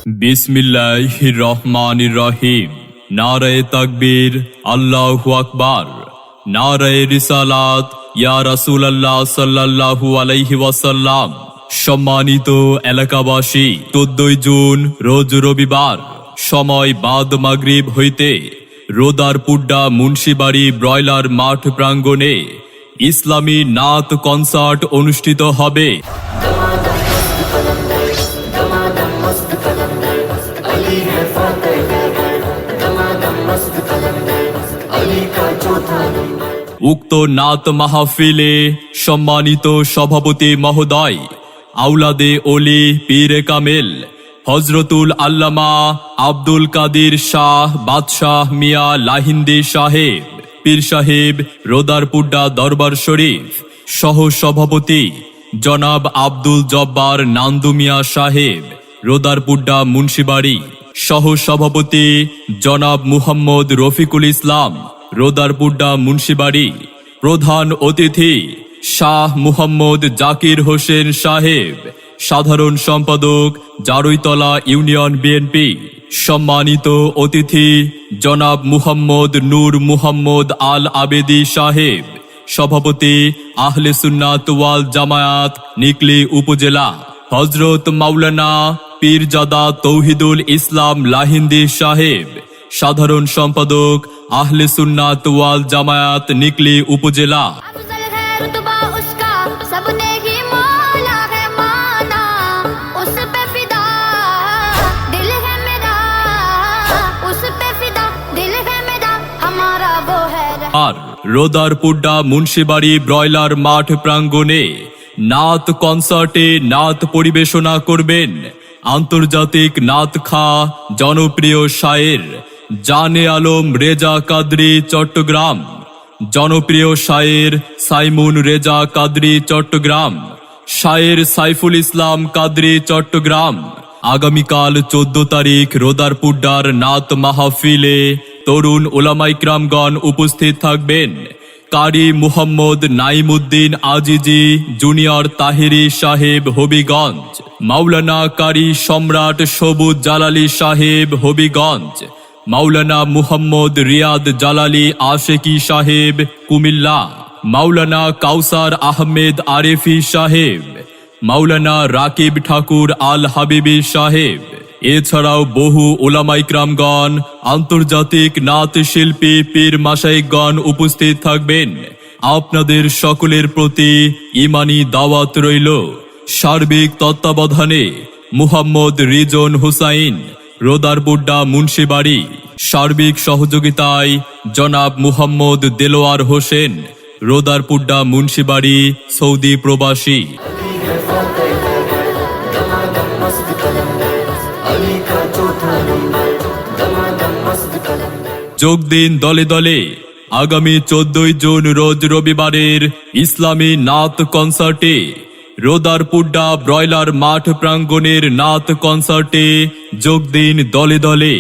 বিসমিল্লাহির রহমানির রহিম। নারায়ে তাকবীর, আল্লাহু আকবার। নারায়ে রিসালাত, ইয়া রাসূলুল্লাহ সাল্লাল্লাহু আলাইহি ওয়াসাল্লাম। সম্মানিত এলাকাবাসী, 14 জুন রোজ রবিবার, সময় বাদ মাগরিব হইতে রোদারপুড্ডা মুন্সিবাড়ি ব্রয়লার মাঠ প্রাঙ্গণে ইসলামী নাত কনসার্ট অনুষ্ঠিত হবে। উক্ত নাত মাহফিলে সম্মানিত সভাপতি মহোদয় আউলাদে ওলি পীরে কামেল হজরতুল আল্লামা আব্দুল কাদির শাহ বাদশাহ মিয়া লাহিন্দি সাহেব পীর সাহেব রোদারপুড্ডা দরবার শরীফ, সহ সভাপতি জনাব আব্দুল জব্বার নান্দু মিয়া সাহেব রোদারপুড্ডা মুন্সিবাড়ি, সহ সভাপতি জনাব মুহাম্মদ রফিকুল ইসলাম রোদারপুড্ডা মুন্সিবাড়ি, প্রধান অতিথি শাহ মুহাম্মদ জাকির হোসেন সাহেব, সাধারণ সম্পাদক জারুইতলা ইউনিয়ন বিএনপি, সম্মানিত অতিথি জনাব মুহাম্মদ নূর মুহাম্মদ আল আবেদি সাহেব, সভাপতি আহলে সুন্নাত ওয়াল জামায়াত নিকলি উপজেলা, হযরত মাওলানা পীরজাদা তৌহিদুল ইসলাম লাহিন্দি সাহেব, সাধারণ সম্পাদক আহলে সুন্নাত ওয়াল জামায়াত নিকলি উপজেলা। আর রোদারপুড্ডা মুন্সিবাড়ি ব্রয়লার মাঠ প্রাঙ্গণে নাত কনসার্টে নাত পরিবেশনা করবেন আন্তর্জাতিক নাত খা জনপ্রিয় শায়ের জানে আলম রেজা কাদরি চট্টগ্রাম, জনপ্রিয় শায়ের সাইমুন রেজা কাদরি চট্টগ্রাম, শায়ের সাইফুল ইসলাম কাদরি চট্টগ্রাম। আগামীকাল 14 তারিখ রোদারপুড্ডার নাত মাহফিলে তরুণ উলামাইকরামগণ উপস্থিত থাকবেন। কারি মুহাম্মদ নাইমুদ্দিন আজিজি জুনিয়র তাহিরি সাহেব হবিগঞ্জ, মাওলানা কারি সম্রাট সবুজ জালালি সাহেব হবিগঞ্জ, মাওলানা মুহাম্মদ রিয়াদ জালালি আশেকি সাহেব কুমিল্লা, মাওলানা কাউসার আহমেদ আরেফি সাহেব, মাওলানা রাকিব ঠাকুর আল হাবিবি সাহেব। এছাড়াও বহু উলামাইকরামগণ, আন্তর্জাতিক নাত শিল্পী পীর মাশায়েখগণ উপস্থিত থাকবেন। আপনাদের সকলের প্রতি ইমানি দাওয়াত রইল। সার্বিক তত্ত্বাবধানে মুহাম্মদ রিজন হুসাইন রোদারপুড্ডা মুন্সিবাড়ি, সার্বিক সহযোগিতায় জনাব মুহাম্মদ দেলোয়ার হোসেন রোদারপুড্ডা মুন্সিবাড়ি সৌদি প্রবাসী। যোগ দিন দলে দলে আগামী 14 জুন রোজ রবিবারের ইসলামী নাত কনসার্টে। রোদারপুড্ডা ব্রয়লার মাঠ প্রাঙ্গণের নাত কনসার্টে যোগ দিন দলে দলে।